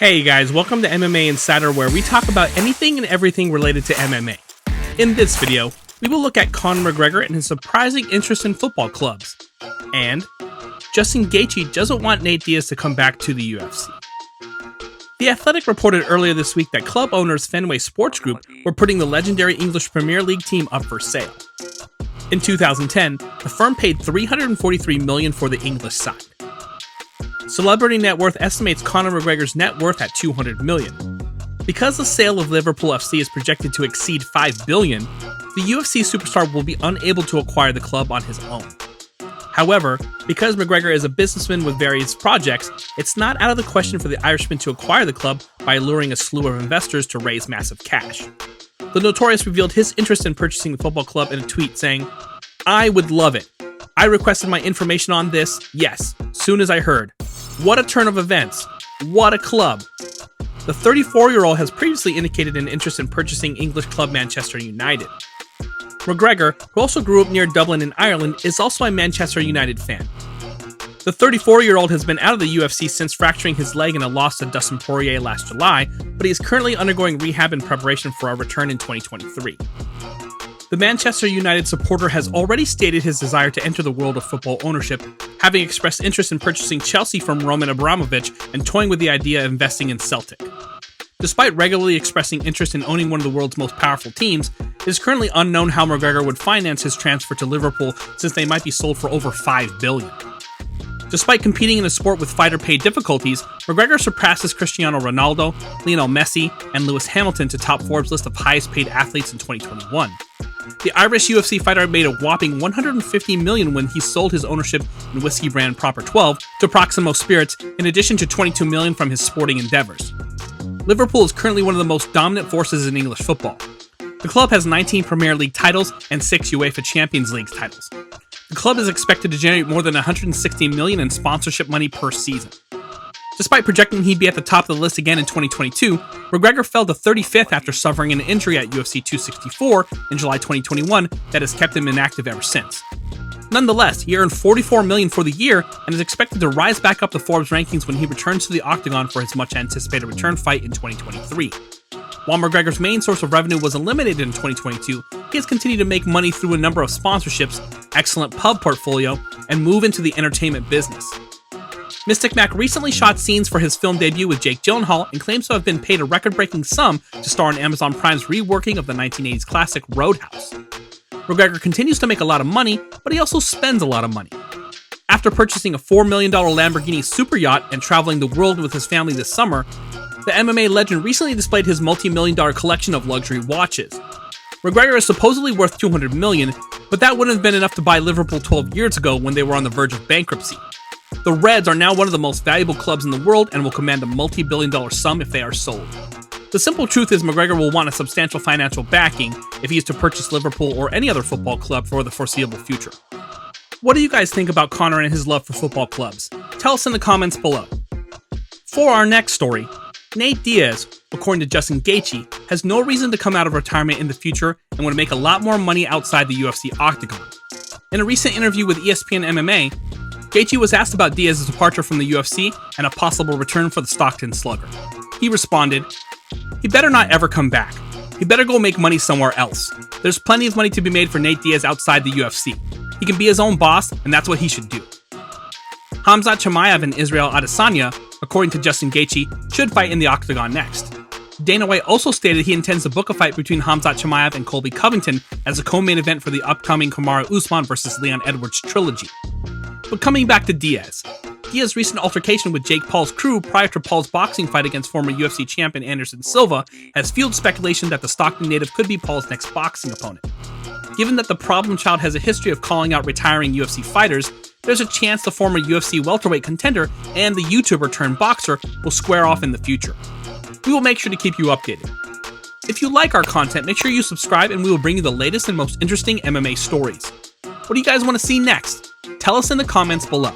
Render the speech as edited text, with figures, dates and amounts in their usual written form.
Hey guys, welcome to MMA Insider, where we talk about anything and everything related to MMA. In this video, we will look at Conor McGregor and his surprising interest in football clubs. And Justin Gaethje doesn't want Nate Diaz to come back to the UFC. The Athletic reported earlier this week that club owners Fenway Sports Group were putting the legendary English Premier League team up for sale. In 2010, the firm paid $343 million for the English side. Celebrity Net Worth estimates Conor McGregor's net worth at $200 million. Because the sale of Liverpool FC is projected to exceed $5 billion, the UFC superstar will be unable to acquire the club on his own. However, because McGregor is a businessman with various projects, it's not out of the question for the Irishman to acquire the club by luring a slew of investors to raise massive cash. The Notorious revealed his interest in purchasing the football club in a tweet saying, "I would love it. I requested my information on this, yes, soon as I heard. What a turn of events. What a club." The 34-year-old has previously indicated an interest in purchasing English club Manchester United. McGregor, who also grew up near Dublin in Ireland, is also a Manchester United fan. The 34-year-old has been out of the UFC since fracturing his leg in a loss to Dustin Poirier last July, but he is currently undergoing rehab in preparation for a return in 2023. The Manchester United supporter has already stated his desire to enter the world of football ownership, having expressed interest in purchasing Chelsea from Roman Abramovich and toying with the idea of investing in Celtic. Despite regularly expressing interest in owning one of the world's most powerful teams, it is currently unknown how McGregor would finance his transfer to Liverpool, since they might be sold for over $5 billion. Despite competing in a sport with fighter-pay difficulties, McGregor surpasses Cristiano Ronaldo, Lionel Messi, and Lewis Hamilton to top Forbes' list of highest-paid athletes in 2021. The Irish UFC fighter made a whopping $150 million when he sold his ownership in whiskey brand Proper 12 to Proximo Spirits, in addition to $22 million from his sporting endeavors. Liverpool is currently one of the most dominant forces in English football. The club has 19 Premier League titles and 6 UEFA Champions League titles. The club is expected to generate more than $160 million in sponsorship money per season. Despite projecting he'd be at the top of the list again in 2022, McGregor fell to 35th after suffering an injury at UFC 264 in July 2021 that has kept him inactive ever since. Nonetheless, he earned $44 million for the year and is expected to rise back up the Forbes rankings when he returns to the octagon for his much-anticipated return fight in 2023. While McGregor's main source of revenue was eliminated in 2022, he has continued to make money through a number of sponsorships, excellent pub portfolio, and move into the entertainment business. Mystic Mac recently shot scenes for his film debut with Jake Gyllenhaal and claims to have been paid a record-breaking sum to star in Amazon Prime's reworking of the 1980s classic Roadhouse. McGregor continues to make a lot of money, but he also spends a lot of money. After purchasing a $4 million Lamborghini super yacht and traveling the world with his family this summer, the MMA legend recently displayed his multi-million-dollar collection of luxury watches. McGregor is supposedly worth $200 million, but that wouldn't have been enough to buy Liverpool 12 years ago when they were on the verge of bankruptcy. The Reds are now one of the most valuable clubs in the world and will command a multi-billion-dollar sum if they are sold. The simple truth is McGregor will want a substantial financial backing if he is to purchase Liverpool or any other football club for the foreseeable future. What do you guys think about Conor and his love for football clubs? Tell us in the comments below. For our next story, Nate Diaz, according to Justin Gaethje, has no reason to come out of retirement in the future and would make a lot more money outside the UFC octagon. In a recent interview with ESPN MMA, Gaethje was asked about Diaz's departure from the UFC and a possible return for the Stockton Slugger. He responded, "He better not ever come back. He better go make money somewhere else. There's plenty of money to be made for Nate Diaz outside the UFC. He can be his own boss, and that's what he should do." Khamzat Chimaev and Israel Adesanya, according to Justin Gaethje, should fight in the octagon next. Dana White also stated he intends to book a fight between Khamzat Chimaev and Colby Covington as a co-main event for the upcoming Kamaru Usman vs. Leon Edwards trilogy. But coming back to Diaz's recent altercation with Jake Paul's crew prior to Paul's boxing fight against former UFC champion Anderson Silva has fueled speculation that the Stockton native could be Paul's next boxing opponent. Given that the problem child has a history of calling out retiring UFC fighters, there's a chance the former UFC welterweight contender and the YouTuber turned boxer will square off in the future. We will make sure to keep you updated. If you like our content, make sure you subscribe and we will bring you the latest and most interesting MMA stories. What do you guys want to see next? Tell us in the comments below.